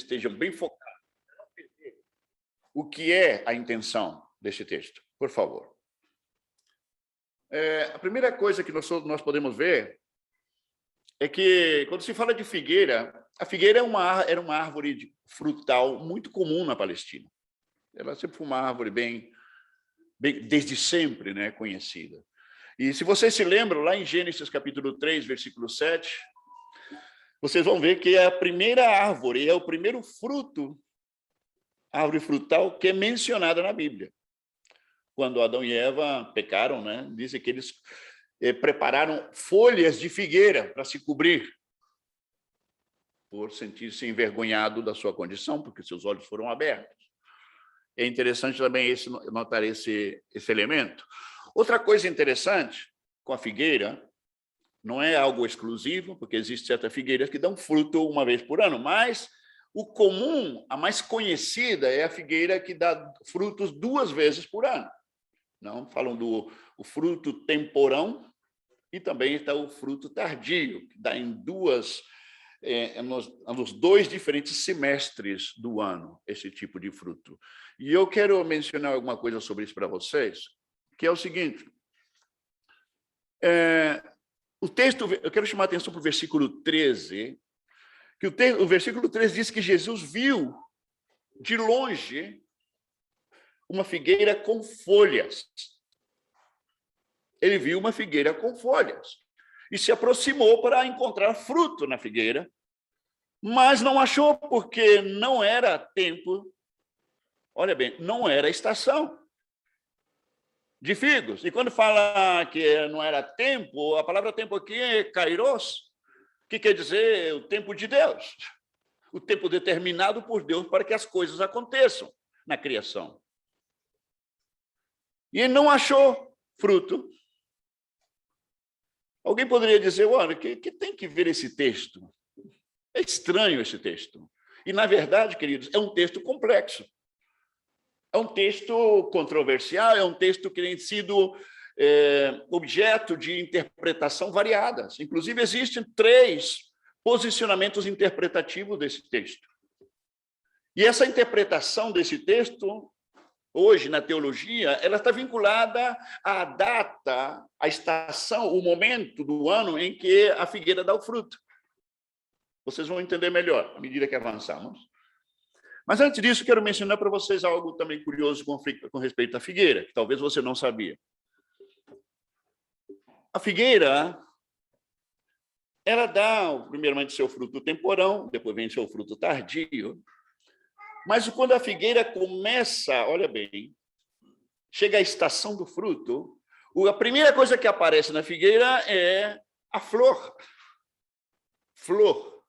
estejam bem focados. O que é a intenção deste texto? Por favor. A primeira coisa que nós podemos ver é que, quando se fala de figueira, a figueira era uma árvore frutal muito comum na Palestina. Ela sempre foi uma árvore bem desde sempre, né, conhecida. E se vocês se lembram, lá em Gênesis capítulo 3, versículo 7, vocês vão ver que é a primeira árvore, é o primeiro fruto, árvore frutal, que é mencionada na Bíblia. Quando Adão e Eva pecaram, né, dizem que eles prepararam folhas de figueira para se cobrir, por sentir-se envergonhado da sua condição, porque seus olhos foram abertos. É interessante também notar esse elemento. Outra coisa interessante com a figueira, não é algo exclusivo, porque existe certas figueiras que dão fruto uma vez por ano, mas o comum, a mais conhecida, é a figueira que dá frutos 2 vezes por ano. Não falam do fruto temporão e também está o fruto tardio, que dá nos 2 diferentes semestres do ano, esse tipo de fruto. E eu quero mencionar alguma coisa sobre isso para vocês, que é o seguinte. O texto, eu quero chamar a atenção para o versículo 13, que o versículo 13 diz que Jesus viu de longe uma figueira com folhas. Ele viu uma figueira com folhas e se aproximou para encontrar fruto na figueira, mas não achou, porque não era tempo, olha bem, não era estação de figos. E quando fala que não era tempo, a palavra tempo aqui é kairos, que quer dizer o tempo de Deus, o tempo determinado por Deus para que as coisas aconteçam na criação. E ele não achou fruto. Alguém poderia dizer, olha, que tem que ver esse texto? É estranho esse texto. E, na verdade, queridos, é um texto complexo. É um texto controversial, é um texto que tem sido objeto de interpretação variadas. Inclusive, existem 3 posicionamentos interpretativos desse texto. E essa interpretação desse texto, hoje, na teologia, ela está vinculada à data, à estação, o momento do ano em que a figueira dá o fruto. Vocês vão entender melhor à medida que avançamos. Mas, antes disso, quero mencionar para vocês algo também curioso com respeito à figueira, que talvez você não sabia. A figueira, ela dá, primeiramente, seu fruto temporão, depois vem seu fruto tardio. Mas quando a figueira começa, olha bem, chega a estação do fruto, a primeira coisa que aparece na figueira é a flor. Flor.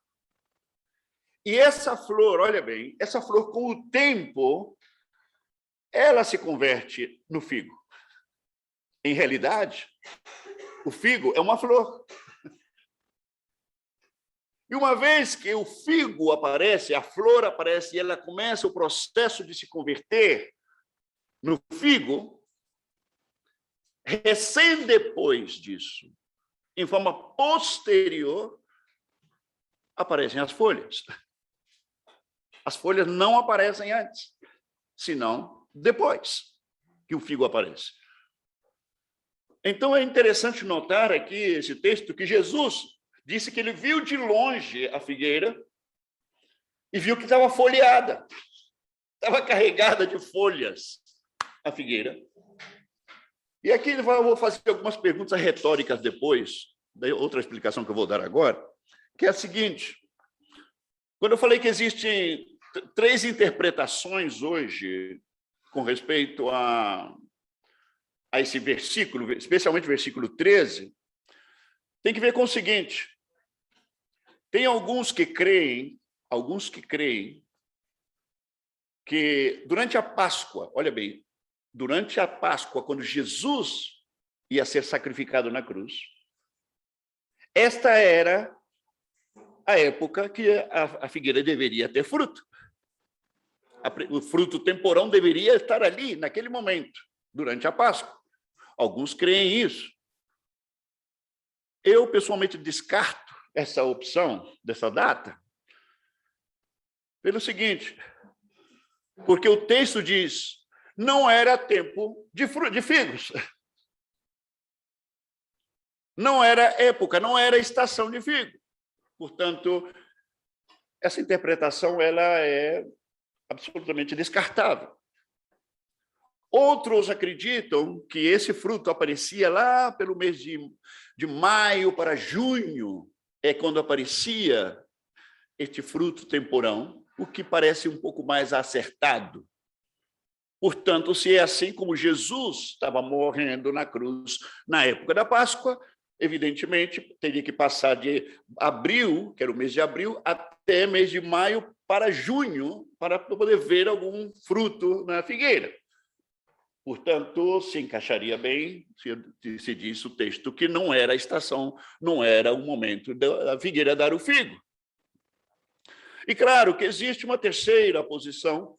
E essa flor, olha bem, essa flor, com o tempo, ela se converte no figo. Em realidade, o figo é uma flor. E uma vez que o figo aparece, a flor aparece, e ela começa o processo de se converter no figo, recém depois disso, em forma posterior, aparecem as folhas. As folhas não aparecem antes, senão depois que o figo aparece. Então, é interessante notar aqui esse texto que Jesus disse que ele viu de longe a figueira e viu que estava folheada, estava carregada de folhas a figueira. E aqui eu vou fazer algumas perguntas retóricas depois, da outra explicação que eu vou dar agora, que é a seguinte. Quando eu falei que existem 3 interpretações hoje com respeito a esse versículo, especialmente o versículo 13, tem que ver com o seguinte. Tem alguns que creem que durante a Páscoa, olha bem, durante a Páscoa, quando Jesus ia ser sacrificado na cruz, esta era a época que a figueira deveria ter fruto. O fruto temporão deveria estar ali, naquele momento, durante a Páscoa. Alguns creem isso. Eu, pessoalmente, descarto essa opção, dessa data, Pelo seguinte, porque o texto diz, não era tempo de figos. Não era época, não era estação de figo. Portanto, essa interpretação ela é absolutamente descartável. Outros acreditam que esse fruto aparecia lá pelo mês de maio para junho, é quando aparecia este fruto temporão, o que parece um pouco mais acertado. Portanto, se é assim como Jesus estava morrendo na cruz na época da Páscoa, evidentemente, teria que passar de abril, que era o mês de abril, até mês de maio para junho, para poder ver algum fruto na figueira. Portanto, se encaixaria bem, se diz o texto, que não era a estação, não era o momento da figueira dar o figo. E claro que existe uma terceira posição,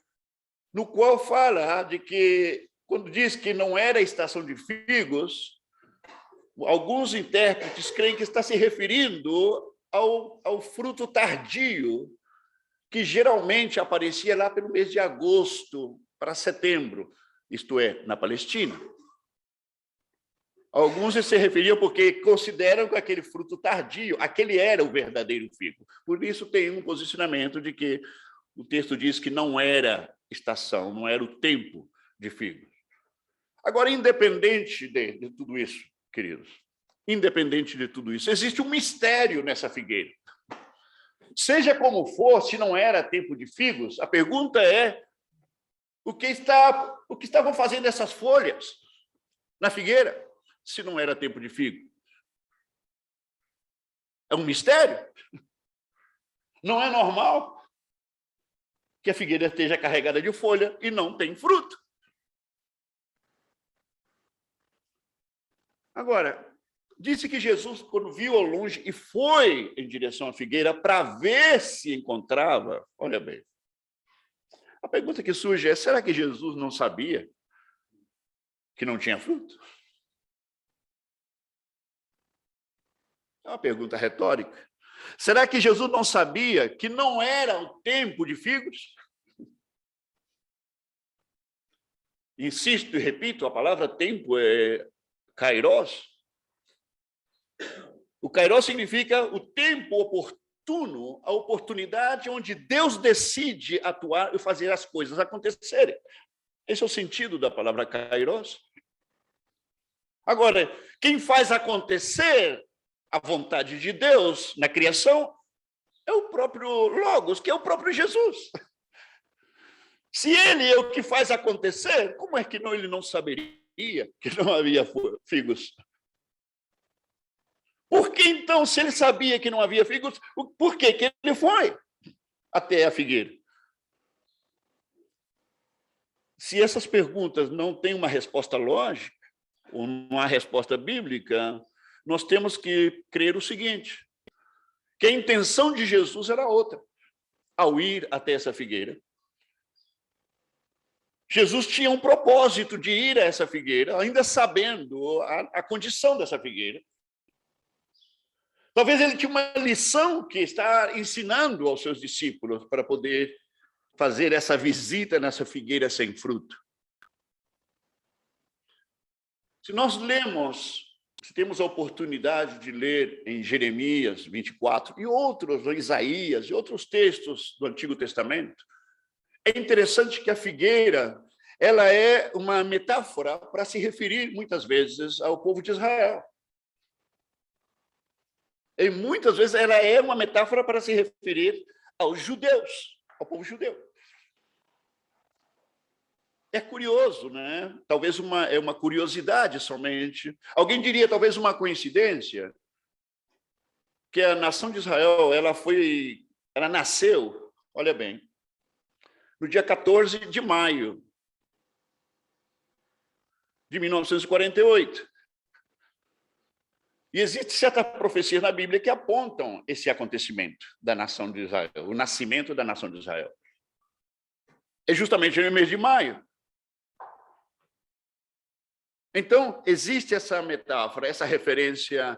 no qual fala de que, quando diz que não era a estação de figos, alguns intérpretes creem que está se referindo ao fruto tardio, que geralmente aparecia lá pelo mês de agosto para setembro, isto é, na Palestina. Alguns se referiam porque consideram que aquele fruto tardio, aquele era o verdadeiro figo. Por isso tem um posicionamento de que o texto diz que não era estação, não era o tempo de figos. Agora, independente de tudo isso, queridos, independente de tudo isso, existe um mistério nessa figueira. Seja como for, se não era tempo de figos, a pergunta é o que estavam fazendo essas folhas na figueira, se não era tempo de figo? É um mistério? Não é normal que a figueira esteja carregada de folha e não tem fruto. Agora, disse que Jesus, quando viu ao longe e foi em direção à figueira para ver se encontrava, olha bem, a pergunta que surge é, será que Jesus não sabia que não tinha fruto? É uma pergunta retórica. Será que Jesus não sabia que não era o tempo de figos? Insisto e repito, a palavra tempo é kairos. O kairos significa o tempo oportuno, a oportunidade onde Deus decide atuar e fazer as coisas acontecerem. Esse é o sentido da palavra kairos. Agora, quem faz acontecer a vontade de Deus na criação é o próprio Logos, que é o próprio Jesus. Se ele é o que faz acontecer, como é que ele não saberia que não havia figos? Por que, então, se ele sabia que não havia figos, por que ele foi até a figueira? Se essas perguntas não têm uma resposta lógica, ou não há resposta bíblica, nós temos que crer o seguinte, que a intenção de Jesus era outra, ao ir até essa figueira. Jesus tinha um propósito de ir a essa figueira, ainda sabendo a condição dessa figueira. Talvez ele tinha uma lição que está ensinando aos seus discípulos para poder fazer essa visita nessa figueira sem fruto. Se nós lemos, se temos a oportunidade de ler em Jeremias 24 e outros, em Isaías e outros textos do Antigo Testamento, é interessante que a figueira ela é uma metáfora para se referir, muitas vezes, ao povo de Israel. E muitas vezes ela é uma metáfora para se referir aos judeus, ao povo judeu. É curioso, né? Talvez é uma curiosidade somente. Alguém diria, talvez, uma coincidência, que a nação de Israel ela nasceu, olha bem, no dia 14 de maio de 1948. E existe certas profecias na Bíblia que apontam esse acontecimento da nação de Israel, o nascimento da nação de Israel. É justamente no mês de maio. Então, existe essa metáfora, essa referência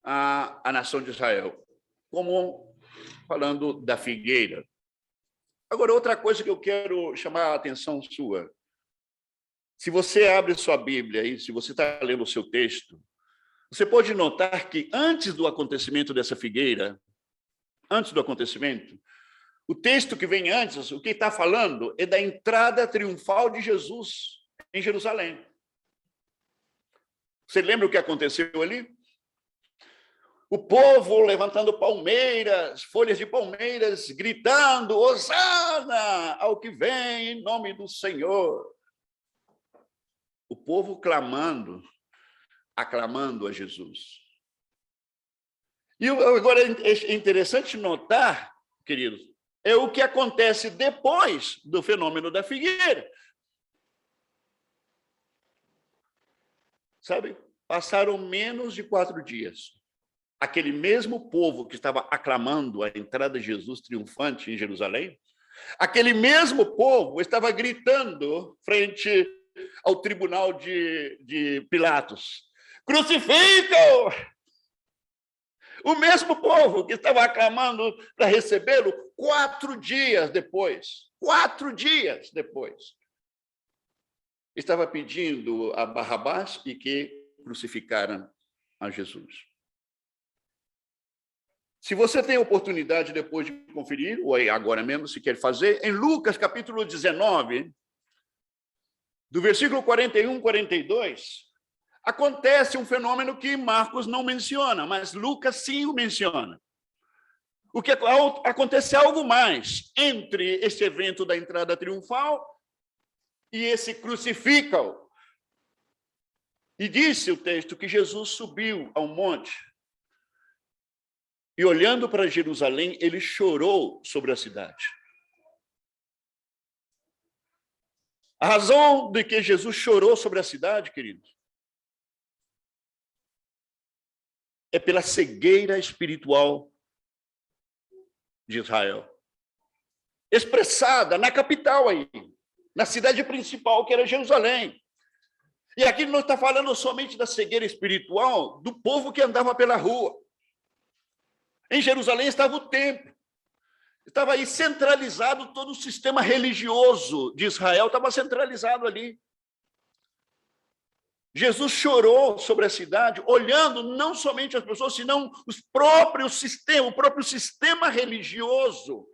à nação de Israel, como falando da figueira. Agora, outra coisa que eu quero chamar a atenção sua. Se você abre sua Bíblia e se você está lendo o seu texto, você pode notar que antes do acontecimento dessa figueira, antes do acontecimento, o texto que vem antes, o que está falando é da entrada triunfal de Jesus em Jerusalém. Você lembra o que aconteceu ali? O povo levantando palmeiras, folhas de palmeiras, gritando, Hosana ao que vem em nome do Senhor. O povo clamando, aclamando a Jesus. E agora é interessante notar, queridos, é o que acontece depois do fenômeno da figueira. Sabe, passaram menos de 4 dias. Aquele mesmo povo que estava aclamando a entrada de Jesus triunfante em Jerusalém, aquele mesmo povo estava gritando frente ao tribunal de Pilatos: crucificam! O mesmo povo que estava aclamando para recebê-lo 4 dias depois, estava pedindo a Barrabás e que crucificaram a Jesus. Se você tem oportunidade depois de conferir, ou agora mesmo, se quer fazer, em Lucas, capítulo 19, do versículo 41, 42, acontece um fenômeno que Marcos não menciona, mas Lucas sim o menciona. O que acontece algo mais entre esse evento da entrada triunfal e esse crucificam. E disse o texto que Jesus subiu ao monte e, olhando para Jerusalém, ele chorou sobre a cidade. A razão de que Jesus chorou sobre a cidade, queridos, é pela cegueira espiritual de Israel, expressada na capital aí, na cidade principal, que era Jerusalém. E aqui não está falando somente da cegueira espiritual do povo que andava pela rua. Em Jerusalém estava o templo. Estava aí centralizado todo o sistema religioso de Israel, estava centralizado ali. Jesus chorou sobre a cidade, olhando não somente as pessoas, senão o próprio sistema religioso.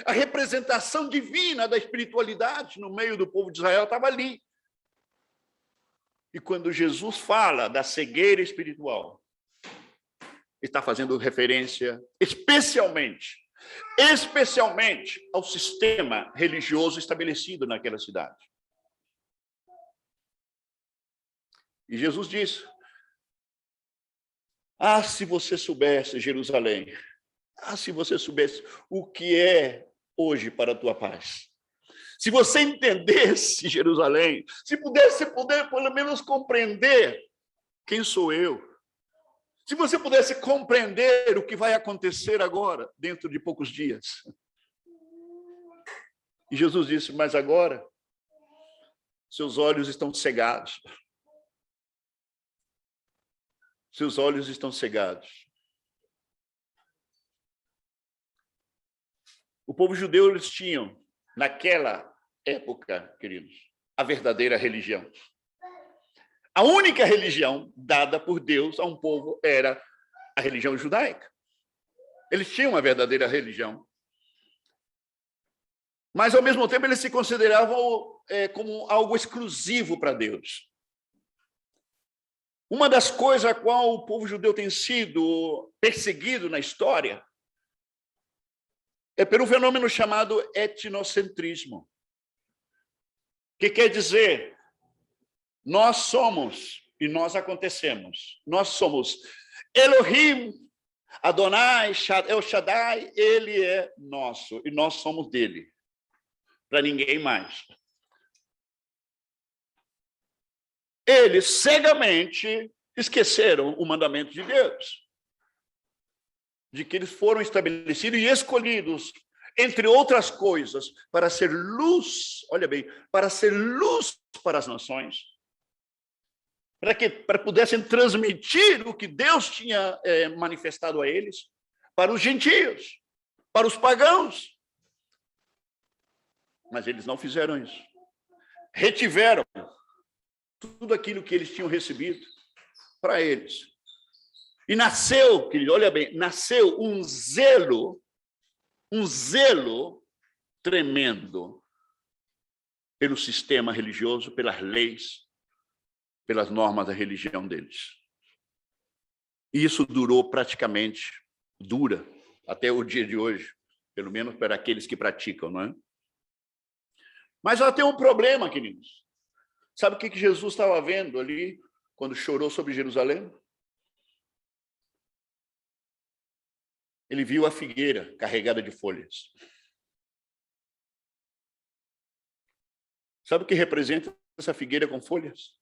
A representação divina da espiritualidade no meio do povo de Israel estava ali. E quando Jesus fala da cegueira espiritual, está fazendo referência especialmente ao sistema religioso estabelecido naquela cidade. E Jesus disse: se você soubesse, Jerusalém, se você soubesse o que é hoje para a tua paz. Se você entendesse, Jerusalém, se pudesse pelo menos compreender quem sou eu. Se você pudesse compreender o que vai acontecer agora, dentro de poucos dias. E Jesus disse: mas agora, seus olhos estão cegados. Seus olhos estão cegados. O povo judeu, eles tinham, naquela época, queridos, a verdadeira religião. A única religião dada por Deus a um povo era a religião judaica. Eles tinham uma verdadeira religião. Mas, ao mesmo tempo, eles se consideravam como algo exclusivo para Deus. Uma das coisas a qual o povo judeu tem sido perseguido na história é pelo fenômeno chamado etnocentrismo, que quer dizer, nós somos e nós acontecemos. Nós somos Elohim, Adonai, El Shaddai, ele é nosso e nós somos dele, para ninguém mais. Eles cegamente esqueceram o mandamento de Deus, de que eles foram estabelecidos e escolhidos, entre outras coisas, para ser luz, olha bem, para ser luz para as nações, para pudessem transmitir o que Deus tinha manifestado a eles, para os gentios, para os pagãos. Mas eles não fizeram isso. Retiveram tudo aquilo que eles tinham recebido para eles. E nasceu, querido, olha bem, nasceu um zelo tremendo pelo sistema religioso, pelas leis, pelas normas da religião deles. E isso dura até o dia de hoje, pelo menos para aqueles que praticam, não é? Mas ela tem um problema, queridos. Sabe o que Jesus estava vendo ali quando chorou sobre Jerusalém? Ele viu a figueira carregada de folhas. Sabe o que representa essa figueira com folhas?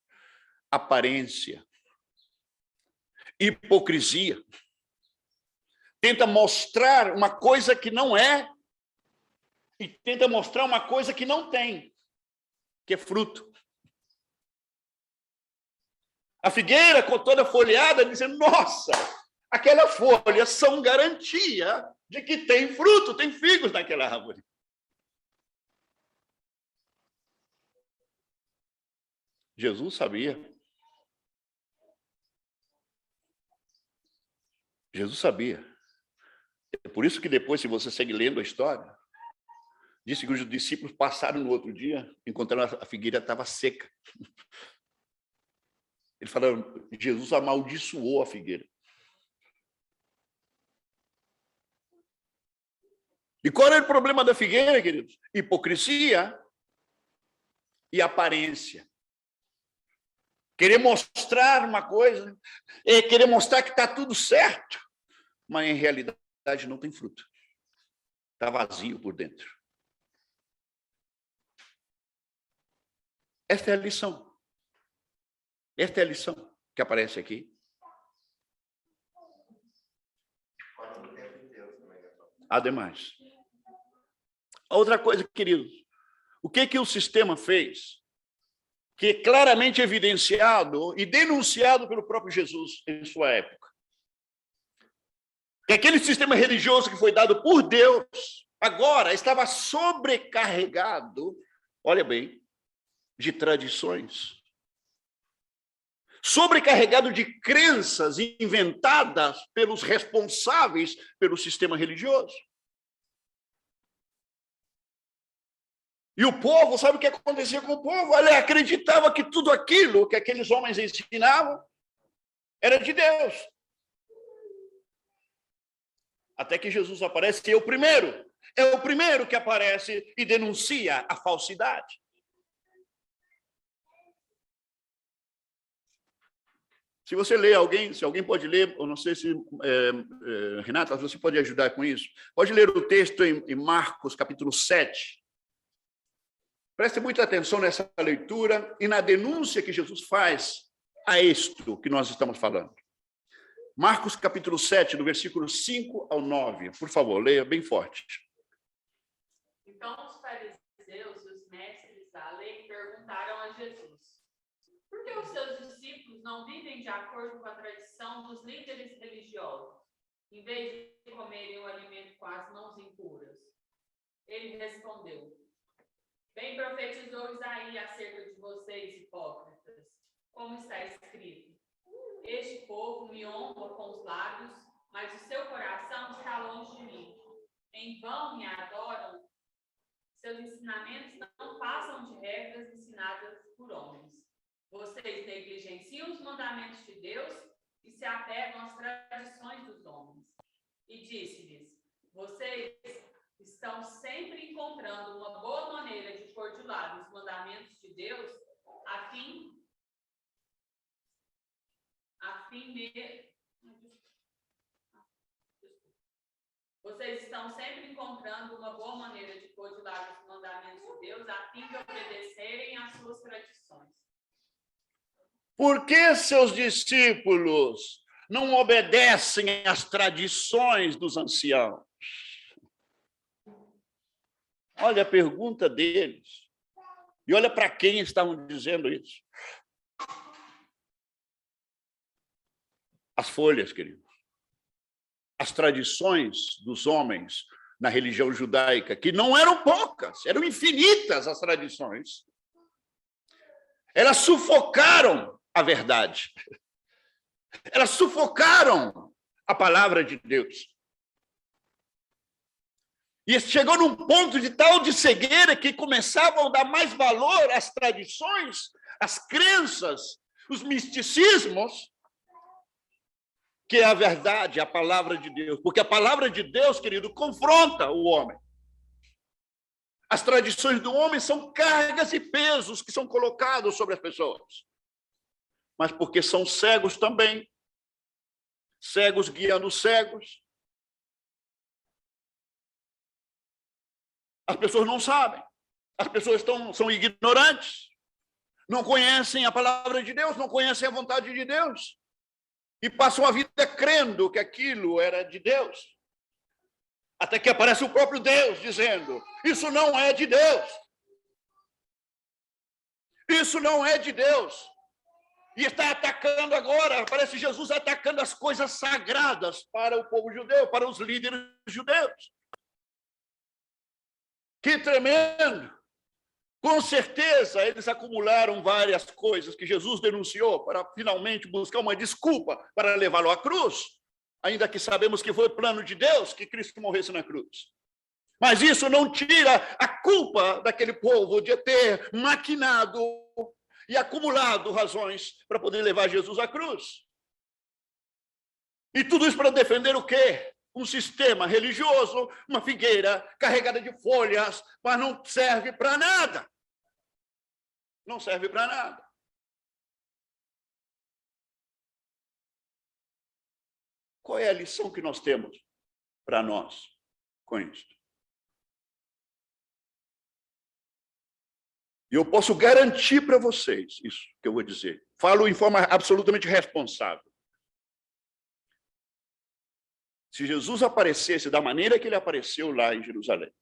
Aparência. Hipocrisia. Tenta mostrar uma coisa que não é e tenta mostrar uma coisa que não tem, que é fruto. A figueira com toda folheada, dizendo, nossa, aquelas folhas são garantia de que tem fruto, tem figos naquela árvore. Jesus sabia. Jesus sabia. É por isso que depois, se você segue lendo a história, disse que os discípulos passaram no outro dia, encontraram a figueira estava seca. Eles falaram, Jesus amaldiçoou a figueira. E qual era o problema da figueira, queridos? Hipocrisia e aparência. Querer mostrar uma coisa, querer mostrar que está tudo certo, mas em realidade não tem fruto. Está vazio por dentro. Esta é a lição. Esta é a lição que aparece aqui. Ademais. Outra coisa, queridos, o que o sistema fez, que é claramente evidenciado e denunciado pelo próprio Jesus em sua época. Que aquele sistema religioso que foi dado por Deus, agora estava sobrecarregado, olha bem, de tradições. Sobrecarregado de crenças inventadas pelos responsáveis pelo sistema religioso. E o povo, sabe o que acontecia com o povo? Ele acreditava que tudo aquilo que aqueles homens ensinavam era de Deus. Até que Jesus aparece e é o primeiro que aparece e denuncia a falsidade. Se você lê se alguém pode ler, eu não sei se, Renata, você pode ajudar com isso. Pode ler o texto em Marcos, capítulo 7. Preste muita atenção nessa leitura e na denúncia que Jesus faz a isto que nós estamos falando. Marcos, capítulo 7, do versículo 5 ao 9. Por favor, leia bem forte. Então os fariseus e os mestres da lei perguntaram a Jesus: por que os seus discípulos não vivem de acordo com a tradição dos líderes religiosos, em vez de comerem o alimento com as mãos impuras? Ele respondeu: bem profetizou Isaías acerca de vocês, hipócritas, como está escrito: este povo me honra com os lábios, mas o seu coração está longe de mim. Em vão me adoram, seus ensinamentos não passam de regras ensinadas por homens. Vocês negligenciam os mandamentos de Deus e se apegam às tradições dos homens. E disse-lhes: vocês estão sempre encontrando uma boa maneira de pôr de lado os mandamentos de Deus, a fim Vocês estão sempre encontrando uma boa maneira de pôr de lado os mandamentos de Deus, a fim de obedecerem às suas tradições. Por que seus discípulos não obedecem às tradições dos anciãos? Olha a pergunta deles. E olha para quem estavam dizendo isso. As folhas, queridos. As tradições dos homens na religião judaica, que não eram poucas, eram infinitas as tradições. Elas sufocaram a verdade. Elas sufocaram a palavra de Deus. E chegou num ponto de tal de cegueira que começavam a dar mais valor às tradições, às crenças, os misticismos, que é a verdade, a palavra de Deus. Porque a palavra de Deus, querido, confronta o homem. As tradições do homem são cargas e pesos que são colocados sobre as pessoas. Mas porque são cegos também. Cegos guiando cegos. As pessoas não sabem. As pessoas são ignorantes. Não conhecem a palavra de Deus, não conhecem a vontade de Deus. E passam a vida crendo que aquilo era de Deus. Até que aparece o próprio Deus dizendo, isso não é de Deus. Isso não é de Deus. E está atacando agora, parece Jesus atacando as coisas sagradas para o povo judeu, para os líderes judeus. Que tremendo! Com certeza, eles acumularam várias coisas que Jesus denunciou para finalmente buscar uma desculpa para levá-lo à cruz, ainda que sabemos que foi plano de Deus que Cristo morresse na cruz. Mas isso não tira a culpa daquele povo de ter maquinado e acumulado razões para poder levar Jesus à cruz. E tudo isso para defender o quê? Um sistema religioso, uma figueira carregada de folhas, mas não serve para nada. Não serve para nada. Qual é a lição que nós temos para nós com isso? E eu posso garantir para vocês isso que eu vou dizer. Falo em forma absolutamente responsável. Se Jesus aparecesse da maneira que ele apareceu lá em Jerusalém,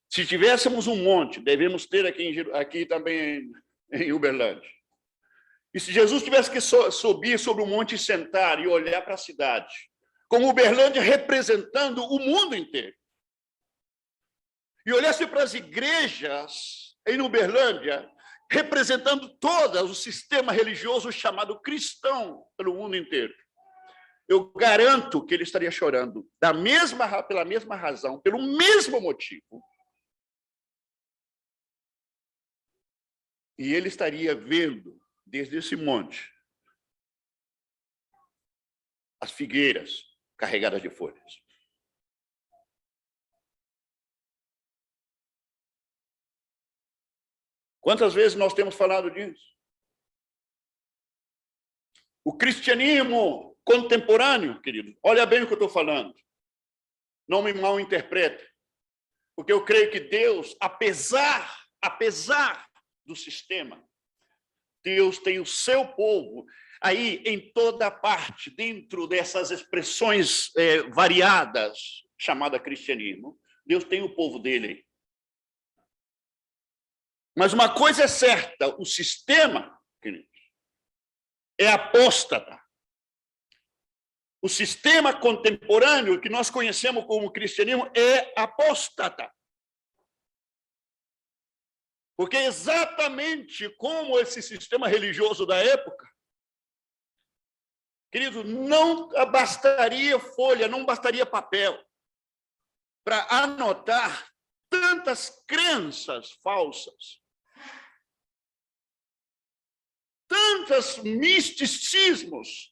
se tivéssemos um monte, devemos ter aqui também em Uberlândia, e se Jesus tivesse que subir sobre o monte e sentar e olhar para a cidade, com Uberlândia representando o mundo inteiro, e olhasse para as igrejas em Uberlândia, representando todo o sistema religioso chamado cristão pelo mundo inteiro, eu garanto que ele estaria chorando pela mesma razão, pelo mesmo motivo. E ele estaria vendo, desde esse monte, as figueiras carregadas de folhas. Quantas vezes nós temos falado disso? O cristianismo contemporâneo, querido, olha bem o que eu estou falando. Não me mal interprete. Porque eu creio que Deus, apesar do sistema, Deus tem o seu povo aí em toda parte, dentro dessas expressões variadas, chamada cristianismo. Deus tem o povo dele aí. Mas uma coisa é certa, o sistema, querido, é apóstata. O sistema contemporâneo que nós conhecemos como cristianismo é apóstata. Porque exatamente como esse sistema religioso da época, querido, não bastaria folha, não bastaria papel para anotar tantas crenças falsas, tantos misticismos,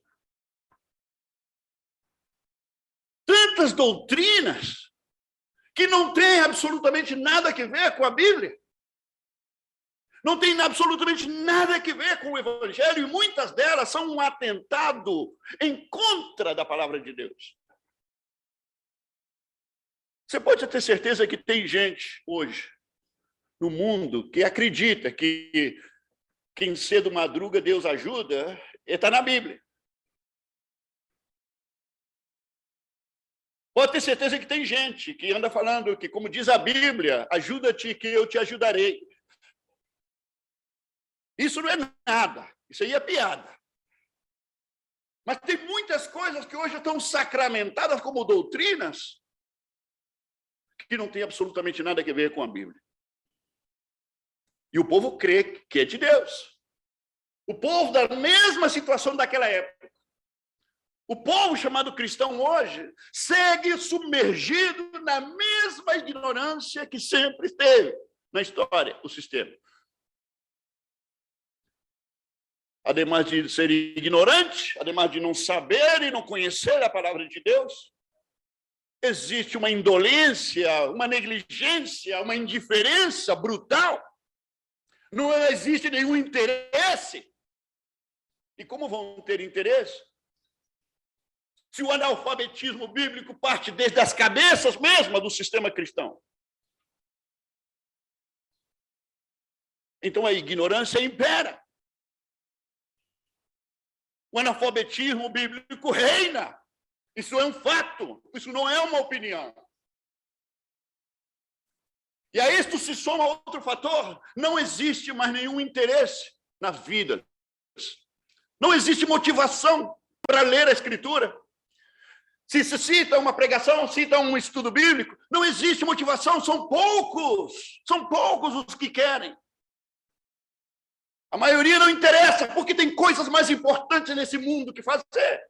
tantas doutrinas que não têm absolutamente nada a ver com a Bíblia. Não tem absolutamente nada a ver com o Evangelho, e muitas delas são um atentado em contra da palavra de Deus. Você pode ter certeza que tem gente hoje no mundo que acredita que quem cedo madruga, Deus ajuda, está na Bíblia. Pode ter certeza que tem gente que anda falando que, como diz a Bíblia, ajuda-te que eu te ajudarei. Isso não é nada, isso aí é piada. Mas tem muitas coisas que hoje estão sacramentadas como doutrinas, que não tem absolutamente nada a ver com a Bíblia. E o povo crê que é de Deus. O povo da mesma situação daquela época. O povo chamado cristão hoje segue submergido na mesma ignorância que sempre esteve na história, o sistema. Ademais de ser ignorante, ademais de não saber e não conhecer a palavra de Deus, existe uma indolência, uma negligência, uma indiferença brutal. Não existe nenhum interesse. E como vão ter interesse? Se o analfabetismo bíblico parte desde as cabeças mesmas do sistema cristão. Então a ignorância impera. O analfabetismo bíblico reina. Isso é um fato, isso não é uma opinião. E a isto se soma outro fator: não existe mais nenhum interesse nas vidas. Não existe motivação para ler a Escritura. Se cita uma pregação, cita um estudo bíblico, não existe motivação, são poucos os que querem. A maioria não interessa, porque tem coisas mais importantes nesse mundo que fazer.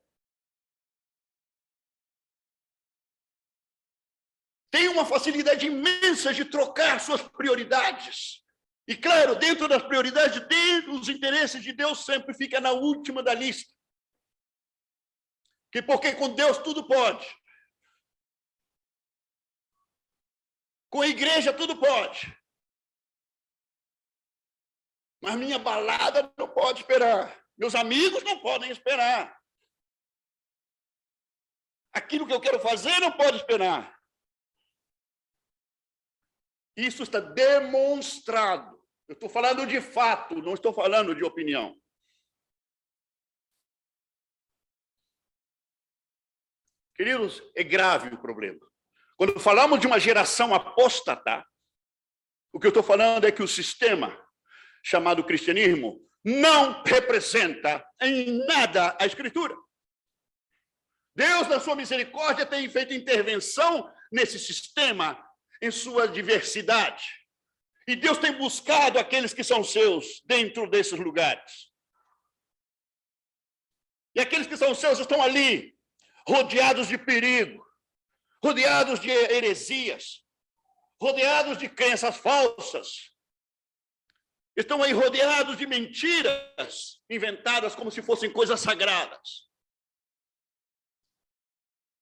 Tem uma facilidade imensa de trocar suas prioridades. E, claro, dentro das prioridades, dentro dos interesses de Deus, sempre fica na última da lista. Porque com Deus tudo pode. Com a igreja tudo pode. Mas minha balada não pode esperar. Meus amigos não podem esperar. Aquilo que eu quero fazer não pode esperar. Isso está demonstrado. Eu estou falando de fato, não estou falando de opinião. Queridos, é grave o problema. Quando falamos de uma geração apóstata, o que eu estou falando é que o sistema chamado cristianismo não representa em nada a Escritura. Deus, na sua misericórdia, tem feito intervenção nesse sistema em sua diversidade. E Deus tem buscado aqueles que são seus dentro desses lugares. E aqueles que são seus estão ali, rodeados de perigo, rodeados de heresias, rodeados de crenças falsas. Estão aí rodeados de mentiras inventadas como se fossem coisas sagradas.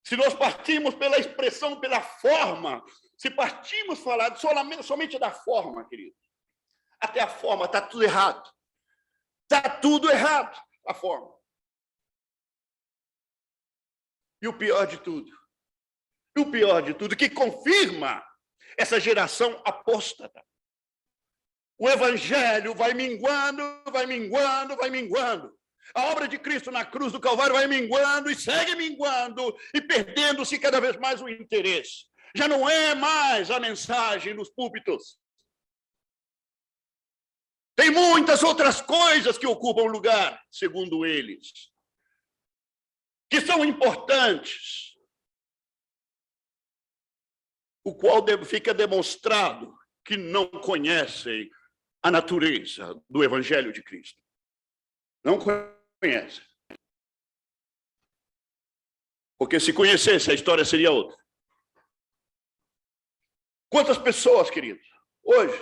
Se nós partimos pela expressão, pela forma, se partimos falar somente da forma, querido, até a forma está tudo errado. Está tudo errado, a forma. E o pior de tudo, que confirma essa geração apóstata. O evangelho vai minguando, vai minguando, vai minguando. A obra de Cristo na cruz do Calvário vai minguando e segue minguando e perdendo-se cada vez mais o interesse. Já não é mais a mensagem nos púlpitos. Tem muitas outras coisas que ocupam lugar, segundo eles, que são importantes, o qual fica demonstrado que não conhecem a natureza do Evangelho de Cristo. Não conhecem. Porque se conhecesse, a história seria outra. Quantas pessoas, queridos, hoje,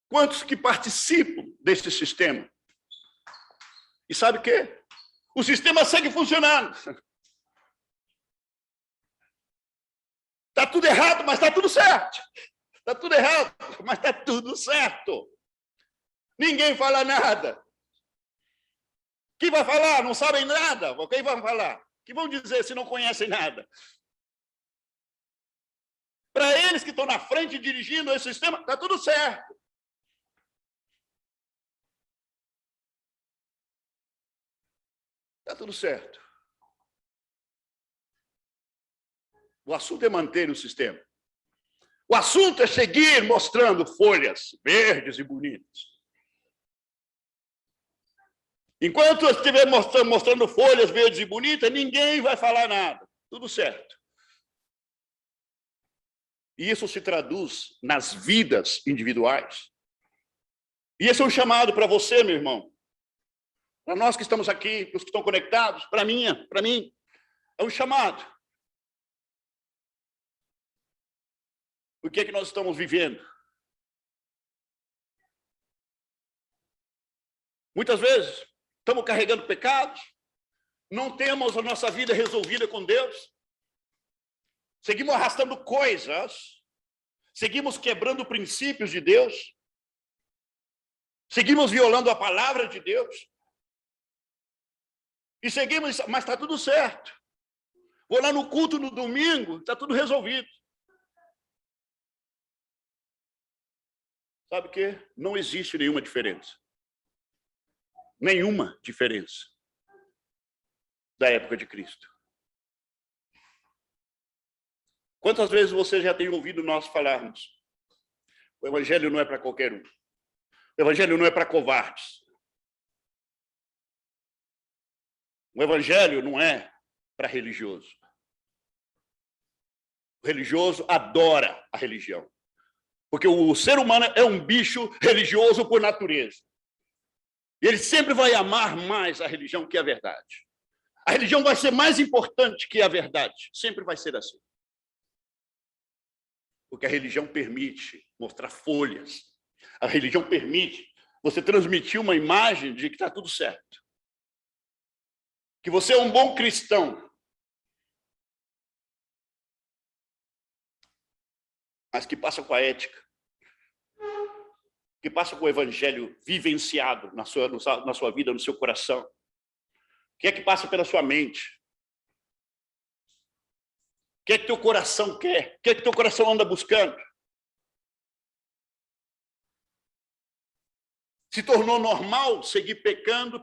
quantos que participam desse sistema? E sabe o quê? O sistema segue funcionando. Está tudo errado, mas está tudo certo. Está tudo errado, mas está tudo certo. Ninguém fala nada. Quem vai falar? Não sabem nada. Quem vai falar? Que vão dizer se não conhecem nada? Para eles que estão na frente dirigindo esse sistema, está tudo certo. Está tudo certo. O assunto é manter o sistema. O assunto é seguir mostrando folhas verdes e bonitas. Enquanto eu estiver mostrando folhas verdes e bonitas, ninguém vai falar nada. Tudo certo. E isso se traduz nas vidas individuais. E esse é um chamado para você, meu irmão. Para nós que estamos aqui, para os que estão conectados, para mim, é um chamado. O que é que nós estamos vivendo? Muitas vezes, estamos carregando pecados, não temos a nossa vida resolvida com Deus, seguimos arrastando coisas, seguimos quebrando princípios de Deus, seguimos violando a palavra de Deus, e seguimos, mas está tudo certo. Vou lá no culto no domingo, está tudo resolvido. Sabe o quê? Não existe nenhuma diferença. Nenhuma diferença da época de Cristo. Quantas vezes você já tem ouvido nós falarmos? O evangelho não é para qualquer um. O evangelho não é para covardes. O evangelho não é para religioso. O religioso adora a religião. Porque o ser humano é um bicho religioso por natureza. E ele sempre vai amar mais a religião que a verdade. A religião vai ser mais importante que a verdade. Sempre vai ser assim. Porque a religião permite mostrar folhas. A religião permite você transmitir uma imagem de que está tudo certo. Que você é um bom cristão. Mas que passa com a ética. Que passa com o evangelho vivenciado na sua vida, no seu coração. O que é que passa pela sua mente? O que é que teu coração quer? O que é que teu coração anda buscando? Se tornou normal seguir pecando,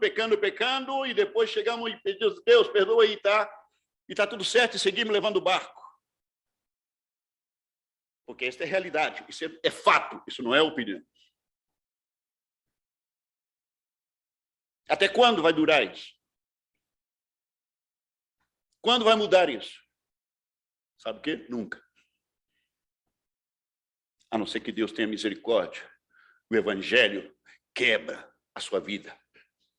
e depois chegamos e pedimos, Deus, perdoa aí, tá? E tá tudo certo, e seguimos levando o barco. Porque essa é a realidade, isso é fato, isso não é opinião. Até quando vai durar isso? Quando vai mudar isso? Sabe o quê? Nunca. A não ser que Deus tenha misericórdia. O evangelho quebra a sua vida.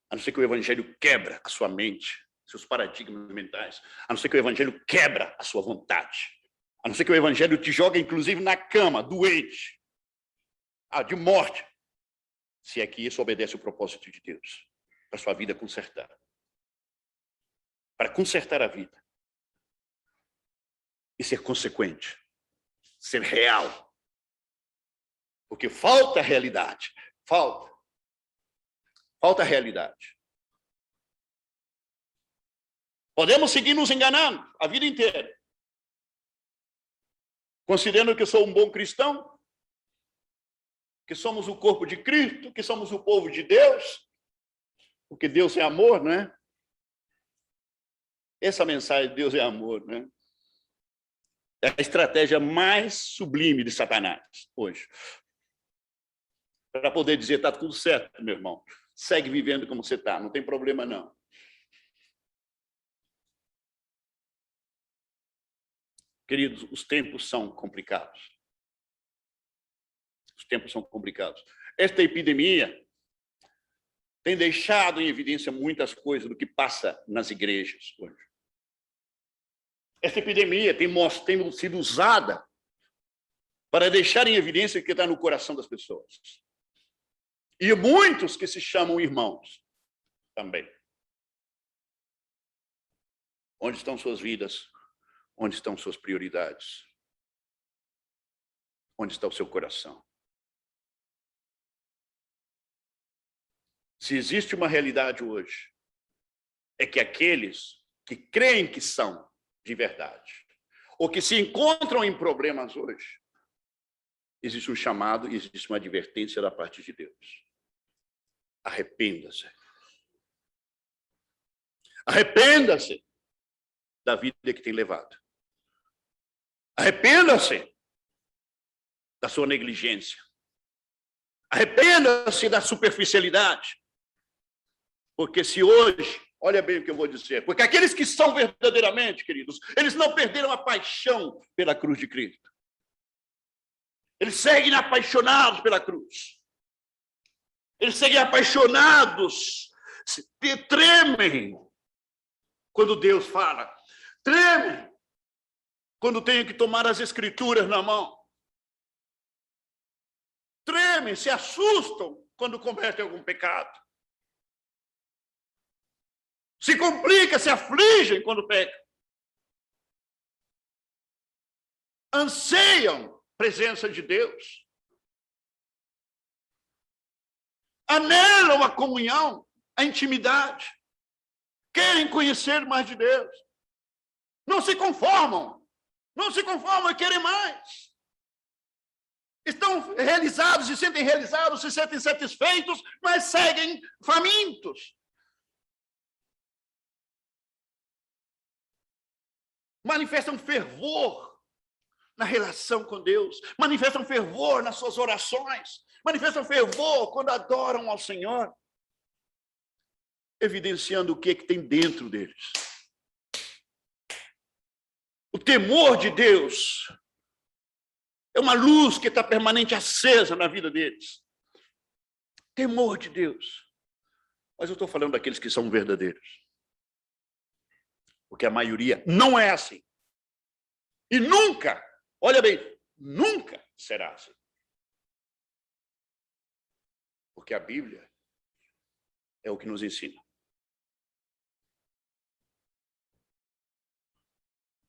A não ser que o evangelho quebra a sua mente, seus paradigmas mentais. A não ser que o evangelho quebra a sua vontade. A não ser que o evangelho te joga, inclusive, na cama, doente, de morte. Se é que isso obedece o propósito de Deus. Para a sua vida consertar. Para consertar a vida. E ser consequente. Ser real. Porque falta realidade. Falta a realidade. Podemos seguir nos enganando a vida inteira. Considerando que sou um bom cristão, que somos o corpo de Cristo, que somos o povo de Deus, porque Deus é amor, não é? Essa mensagem de Deus é amor, né? É a estratégia mais sublime de Satanás hoje. Para poder dizer, está tudo certo, meu irmão. Segue vivendo como você está, não tem problema não. Queridos, os tempos são complicados. Os tempos são complicados. Esta epidemia tem deixado em evidência muitas coisas do que passa nas igrejas hoje. Esta epidemia tem sido usada para deixar em evidência o que está no coração das pessoas. E muitos que se chamam irmãos também. Onde estão suas vidas? Onde estão suas prioridades? Onde está o seu coração? Se existe uma realidade hoje, é que aqueles que creem que são de verdade, ou que se encontram em problemas hoje, existe um chamado e existe uma advertência da parte de Deus. Arrependa-se. Arrependa-se da vida que tem levado. Arrependa-se da sua negligência. Arrependa-se da superficialidade. Porque se hoje, olha bem o que eu vou dizer, porque aqueles que são verdadeiramente, queridos, eles não perderam a paixão pela cruz de Cristo. Eles seguem apaixonados pela cruz. Eles seguem apaixonados, tremem quando Deus fala, tremem quando tem que tomar as escrituras na mão, tremem, se assustam quando cometem algum pecado, se complicam, se afligem quando pecam, anseiam a presença de Deus, anelam a comunhão, a intimidade, querem conhecer mais de Deus, não se conformam e querem mais. Estão realizados, se sentem realizados, se sentem satisfeitos, mas seguem famintos. Manifestam fervor na relação com Deus, manifestam fervor nas suas orações, manifestam fervor quando adoram ao Senhor, evidenciando o que tem dentro deles. O temor de Deus é uma luz que está permanente acesa na vida deles. Temor de Deus. Mas eu estou falando daqueles que são verdadeiros. Porque a maioria não é assim. E nunca, olha bem, nunca será assim. Porque a Bíblia é o que nos ensina.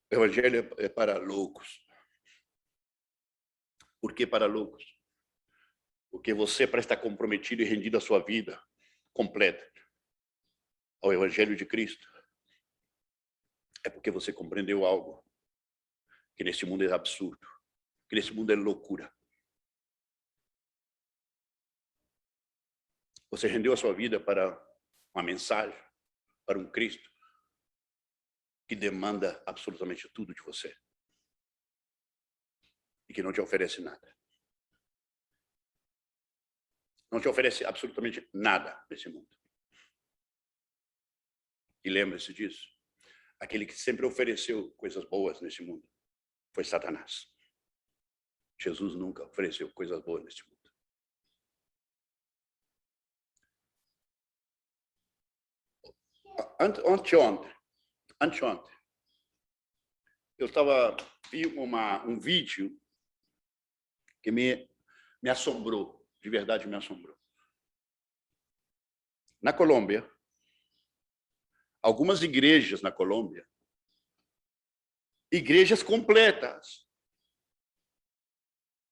O Evangelho é para loucos. Por que para loucos? Porque você, para estar comprometido e rendido a sua vida completa ao Evangelho de Cristo, é porque você compreendeu algo que nesse mundo é absurdo, que nesse mundo é loucura. Você rendeu a sua vida para uma mensagem, para um Cristo que demanda absolutamente tudo de você e que não te oferece nada. Não te oferece absolutamente nada nesse mundo. E lembre-se disso. Aquele que sempre ofereceu coisas boas nesse mundo foi Satanás. Jesus nunca ofereceu coisas boas nesse mundo. Anteontem, eu vi um vídeo que me assombrou, de verdade me assombrou. Na Colômbia, algumas igrejas na Colômbia, igrejas completas,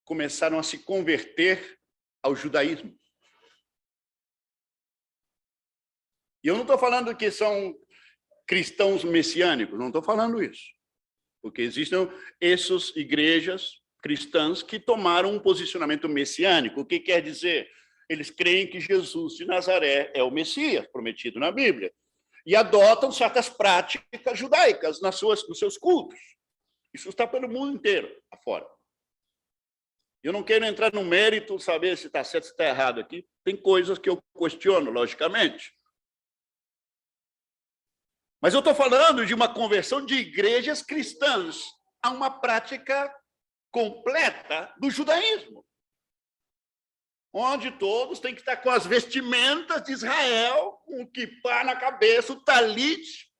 começaram a se converter ao judaísmo. E eu não estou falando que são cristãos messiânicos, não estou falando isso. Porque existem essas igrejas cristãs que tomaram um posicionamento messiânico. O que quer dizer? Eles creem que Jesus de Nazaré é o Messias prometido na Bíblia. E adotam certas práticas judaicas nos seus cultos. Isso está pelo mundo inteiro, afora. Eu não quero entrar no mérito, saber se está certo, se está errado aqui. Tem coisas que eu questiono, logicamente. Mas eu estou falando de uma conversão de igrejas cristãs a uma prática completa do judaísmo, onde todos têm que estar com as vestimentas de Israel, com o quipá na cabeça, o talit,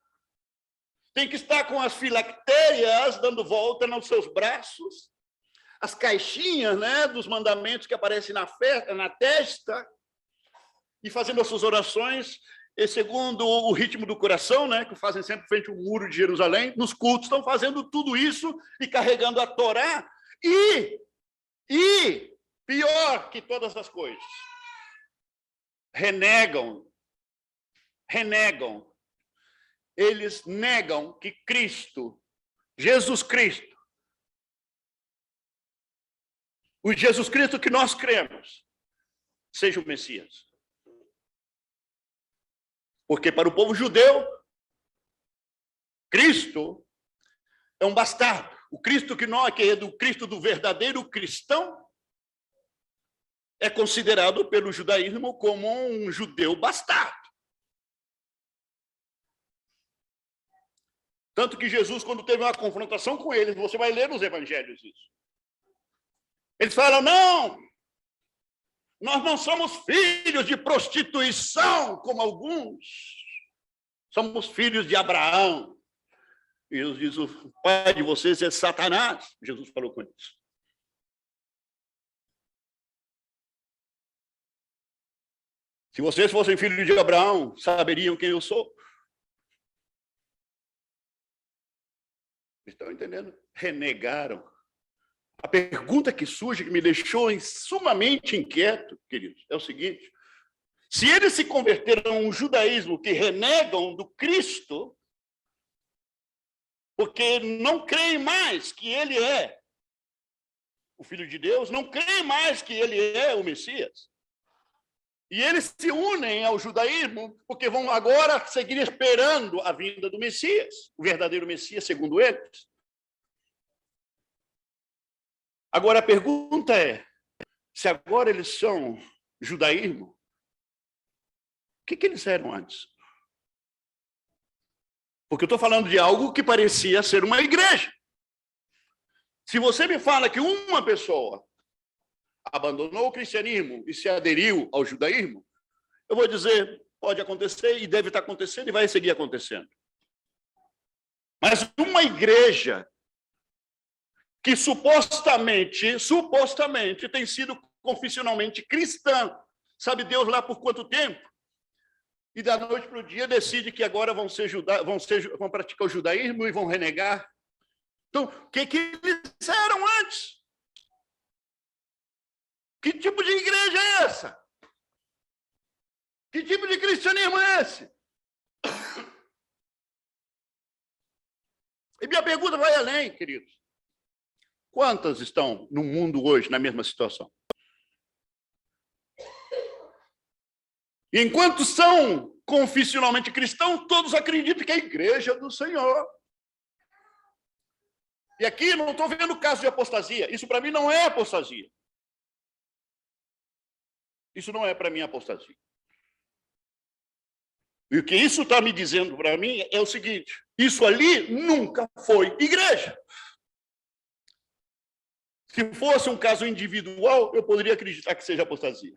tem que estar com as filactérias dando volta nos seus braços, as caixinhas, né, dos mandamentos que aparecem na testa, e fazendo as suas orações segundo o ritmo do coração, né, que fazem sempre frente ao muro de Jerusalém, nos cultos estão fazendo tudo isso e carregando a Torá, e pior que todas as coisas, renegam, eles negam que Cristo, Jesus Cristo, o Jesus Cristo que nós cremos, seja o Messias. Porque para o povo judeu, Cristo é um bastardo. O Cristo que é do Cristo do verdadeiro cristão é considerado pelo judaísmo como um judeu bastardo. Tanto que Jesus, quando teve uma confrontação com eles, você vai ler nos evangelhos isso. Eles falam, não, nós não somos filhos de prostituição, como alguns. Somos filhos de Abraão. E Jesus diz, o pai de vocês é Satanás. Jesus falou com eles. Se vocês fossem filhos de Abraão, saberiam quem eu sou. Estão entendendo? Renegaram. A pergunta que surge, que me deixou sumamente inquieto, queridos, é o seguinte: se eles se converteram a um judaísmo que renegam do Cristo, porque não creem mais que ele é o Filho de Deus, não creem mais que ele é o Messias, e eles se unem ao judaísmo porque vão agora seguir esperando a vinda do Messias, o verdadeiro Messias, segundo eles. Agora, a pergunta é, se agora eles são judaísmo, o que eles eram antes? Porque eu estou falando de algo que parecia ser uma igreja. Se você me fala que uma pessoa abandonou o cristianismo e se aderiu ao judaísmo, eu vou dizer, pode acontecer e deve estar acontecendo e vai seguir acontecendo. Mas uma igreja que supostamente tem sido confessionalmente cristã, sabe Deus lá por quanto tempo? E da noite para o dia decide que agora vão praticar o judaísmo e vão renegar. Então, o que eles eram antes? Que tipo de igreja é essa? Que tipo de cristianismo é esse? E minha pergunta vai além, queridos. Quantas estão no mundo hoje na mesma situação? E enquanto são confessionalmente cristãos, todos acreditam que é a igreja do Senhor. E aqui não estou vendo caso de apostasia. Isso para mim não é apostasia. Isso não é para mim apostasia. E o que isso está me dizendo para mim é o seguinte: isso ali nunca foi igreja. Se fosse um caso individual, eu poderia acreditar que seja apostasia.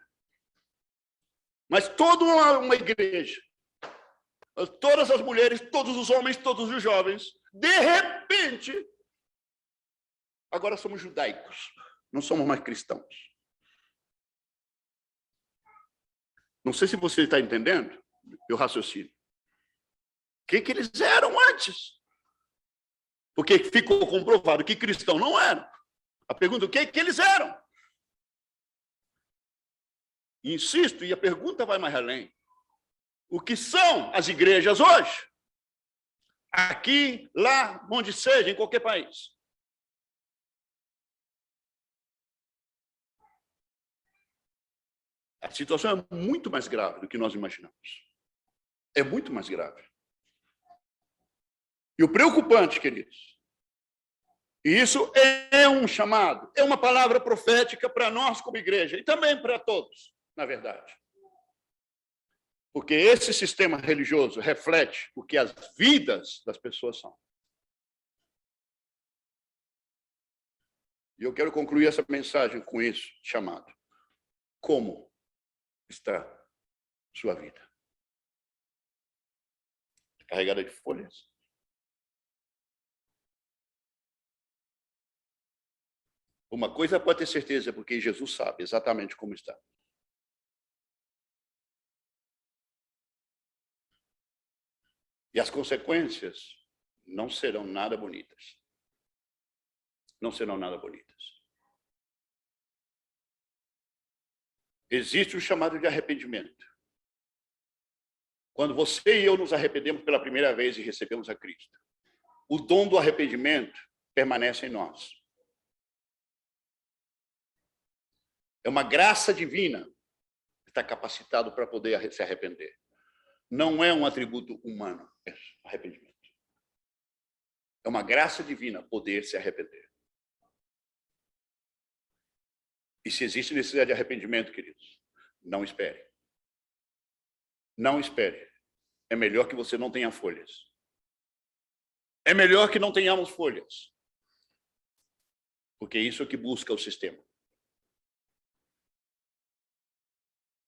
Mas toda uma igreja, todas as mulheres, todos os homens, todos os jovens, de repente, agora somos judaicos, não somos mais cristãos. Não sei se você está entendendo meu raciocínio. O que eles eram antes? Porque ficou comprovado que cristão não eram. A pergunta, o que eles eram? Insisto, e a pergunta vai mais além. O que são as igrejas hoje? Aqui, lá, onde seja, em qualquer país. A situação é muito mais grave do que nós imaginamos. É muito mais grave. E o preocupante, queridos, e isso é um chamado, é uma palavra profética para nós como igreja, e também para todos, na verdade. Porque esse sistema religioso reflete o que as vidas das pessoas são. E eu quero concluir essa mensagem com isso, chamado: como está sua vida? Carregada de folhas? Uma coisa pode ter certeza, porque Jesus sabe exatamente como está. E as consequências não serão nada bonitas. Não serão nada bonitas. Existe o chamado de arrependimento. Quando você e eu nos arrependemos pela primeira vez e recebemos a Cristo, o dom do arrependimento permanece em nós. É uma graça divina que está capacitado para poder se arrepender. Não é um atributo humano, arrependimento. É uma graça divina poder se arrepender. E se existe necessidade de arrependimento, queridos, não espere. Não espere. É melhor que você não tenha folhas. É melhor que não tenhamos folhas. Porque isso é o que busca o sistema.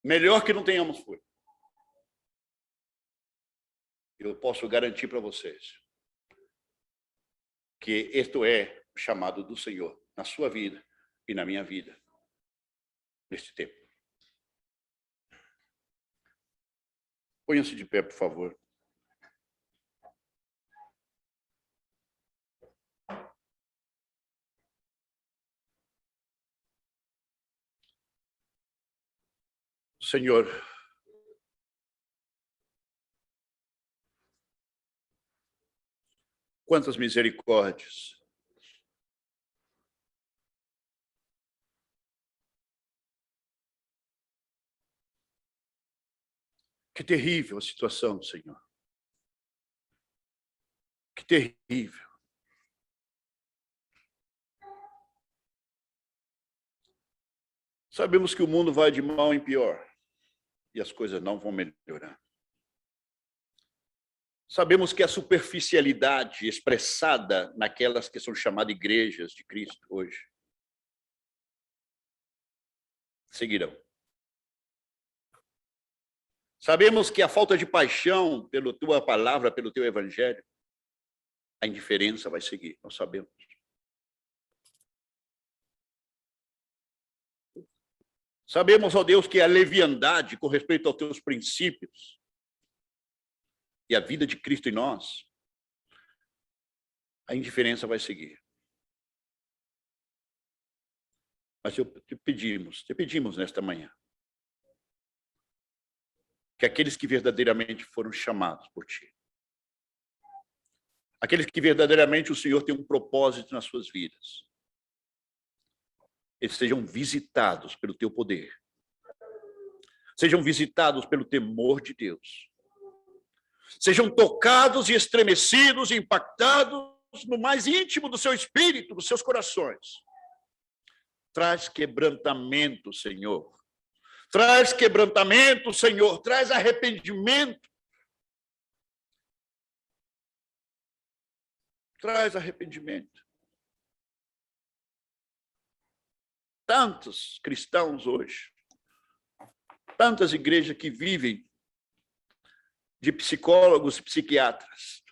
Melhor que não tenhamos folha. Eu posso garantir para vocês que este é o chamado do Senhor na sua vida e na minha vida neste tempo. Ponham-se de pé, por favor. Senhor, quantas misericórdias. Que terrível a situação, Senhor. Que terrível. Sabemos que o mundo vai de mal em pior e as coisas não vão melhorar. Sabemos que a superficialidade expressada naquelas que são chamadas igrejas de Cristo hoje seguirão. Sabemos que a falta de paixão pela tua palavra, pelo teu evangelho, a indiferença vai seguir, nós sabemos. Sabemos, ó Deus, que a leviandade com respeito aos teus princípios e a vida de Cristo em nós, a indiferença vai seguir. Mas te pedimos nesta manhã, que aqueles que verdadeiramente foram chamados por ti, aqueles que verdadeiramente o Senhor tem um propósito nas suas vidas, eles sejam visitados pelo teu poder, sejam visitados pelo temor de Deus, sejam tocados e estremecidos e impactados no mais íntimo do seu espírito, dos seus corações. Traz quebrantamento, Senhor. Traz quebrantamento, Senhor. Traz arrependimento. Traz arrependimento. Tantos cristãos hoje, tantas igrejas que vivem de psicólogos e psiquiatras,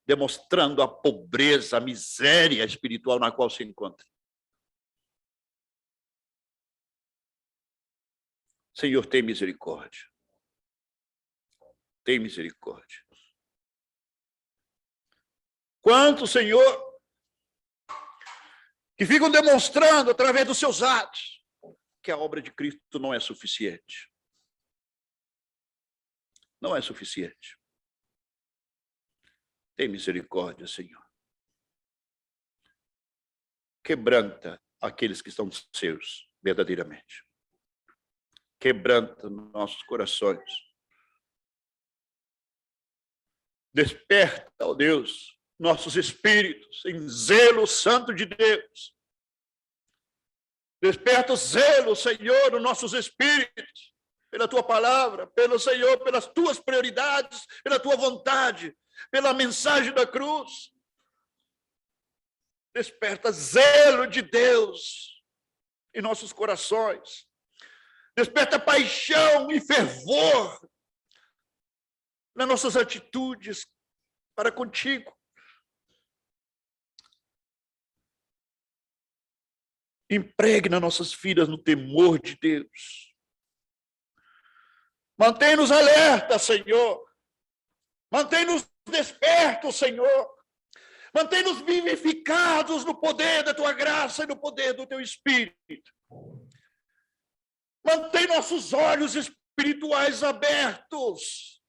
demonstrando a pobreza, a miséria espiritual na qual se encontra. Senhor, tem misericórdia. Tem misericórdia. Quantos, Senhor, que ficam demonstrando através dos seus atos que a obra de Cristo não é suficiente. Não é suficiente. Tem misericórdia, Senhor. Quebranta aqueles que são seus, verdadeiramente. Quebranta nossos corações. Desperta, ó Deus, nossos espíritos em zelo santo de Deus. Desperta o zelo, Senhor, nos nossos espíritos, pela tua palavra, pelo Senhor, pelas tuas prioridades, pela tua vontade, pela mensagem da cruz. Desperta zelo de Deus em nossos corações. Desperta paixão e fervor nas nossas atitudes para contigo. Impregna nossas vidas no temor de Deus. Mantém-nos alertas, Senhor. Mantém-nos despertos, Senhor. Mantém-nos vivificados no poder da tua graça e no poder do teu Espírito. Mantém nossos olhos espirituais abertos.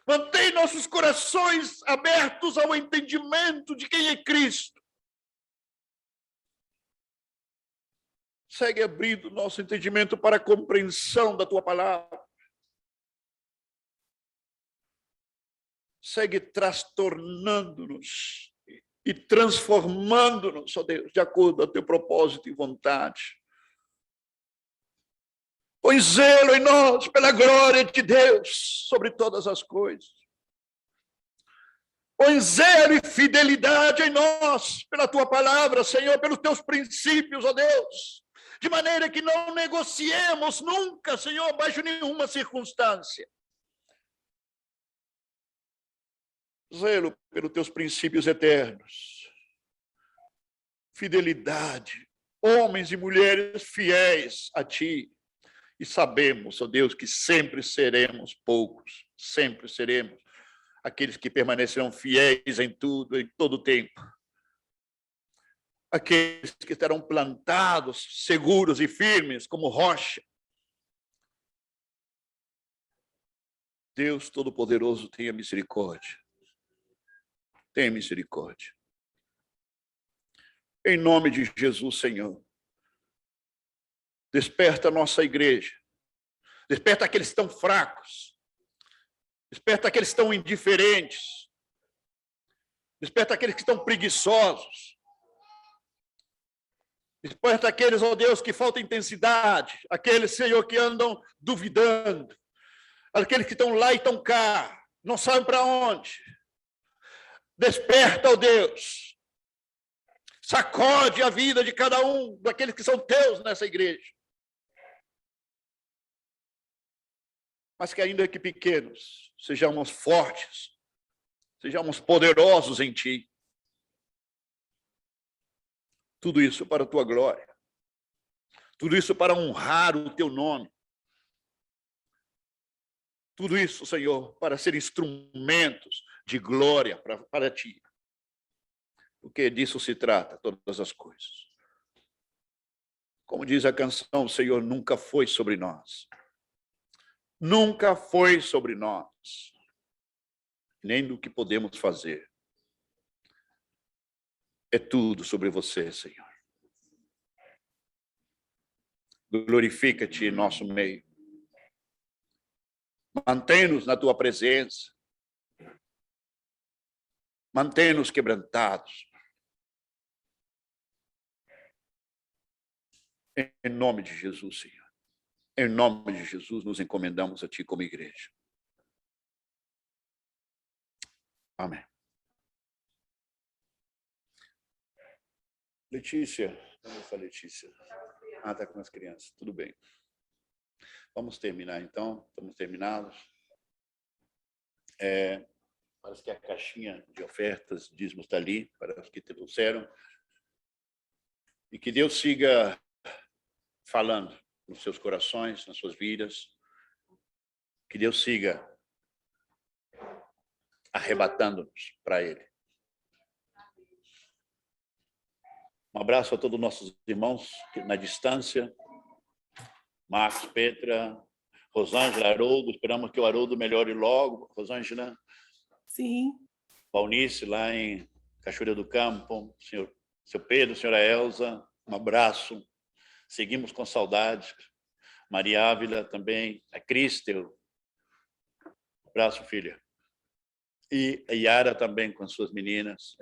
Mantém nossos corações abertos ao entendimento de quem é Cristo. Segue abrindo nosso entendimento para a compreensão da tua palavra. Segue trastornando-nos e transformando-nos, ó Deus, de acordo ao teu propósito e vontade. Põe zelo em nós pela glória de Deus sobre todas as coisas. Põe zelo e fidelidade em nós pela tua palavra, Senhor, pelos teus princípios, ó Deus. de maneira que não negociemos nunca, Senhor, baixo nenhuma circunstância. Zelo pelos teus princípios eternos. Fidelidade. Homens e mulheres fiéis a ti. E sabemos, ó Deus, que sempre seremos poucos. Sempre seremos aqueles que permanecerão fiéis em tudo, em todo o tempo. Aqueles que estarão plantados, seguros e firmes, como rocha. Deus Todo-Poderoso, tenha misericórdia. Tenha misericórdia. Em nome de Jesus, Senhor. Desperta a nossa igreja. Desperta aqueles que estão fracos. Desperta aqueles que estão indiferentes. Desperta aqueles que estão preguiçosos. Desperta aqueles, ó Deus, que falta intensidade. Aqueles, Senhor, que andam duvidando. Aqueles que estão lá e estão cá. Não sabem para onde. Desperta, ó Deus. Sacode a vida de cada um daqueles que são teus nessa igreja. Mas que ainda que pequenos, sejamos fortes, sejamos poderosos em ti. Tudo isso para a tua glória. Tudo isso para honrar o teu nome. Tudo isso, Senhor, para ser instrumentos de glória para ti. Porque disso se trata, todas as coisas. Como diz a canção, o Senhor nunca foi sobre nós. Nunca foi sobre nós. Nem do que podemos fazer. É tudo sobre você, Senhor. Glorifica-te em nosso meio. Mantém-nos na tua presença. Mantém-nos quebrantados. Em nome de Jesus, Senhor. Em nome de Jesus, nos encomendamos a ti como igreja. Amém. Letícia, onde está a Letícia? Ah, está com as crianças, tudo bem. Vamos terminar então, estamos terminados. Parece que a caixinha de ofertas, dízimos está ali, para os que trouxeram. E que Deus siga falando nos seus corações, nas suas vidas. Que Deus siga arrebatando-nos para Ele. Um abraço a todos os nossos irmãos na distância. Marcos, Petra, Rosângela, Haroldo. Esperamos que o Haroldo melhore logo. Rosângela. Sim. Valnice, lá em Cachoeira do Campo. Seu Pedro, senhora Elza. Um abraço. Seguimos com saudades. Maria Ávila também. A Cristel. Um abraço, filha. E a Yara também com as suas meninas.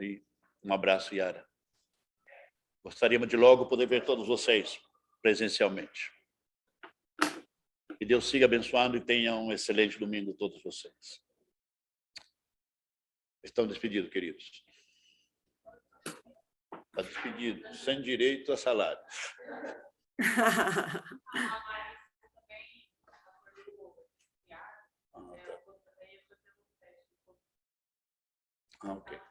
Um abraço, Yara. Gostaríamos de logo poder ver todos vocês presencialmente. Que Deus siga abençoando e tenha um excelente domingo todos vocês. Estão despedidos, queridos. Está despedido, sem direito a salário. Ok.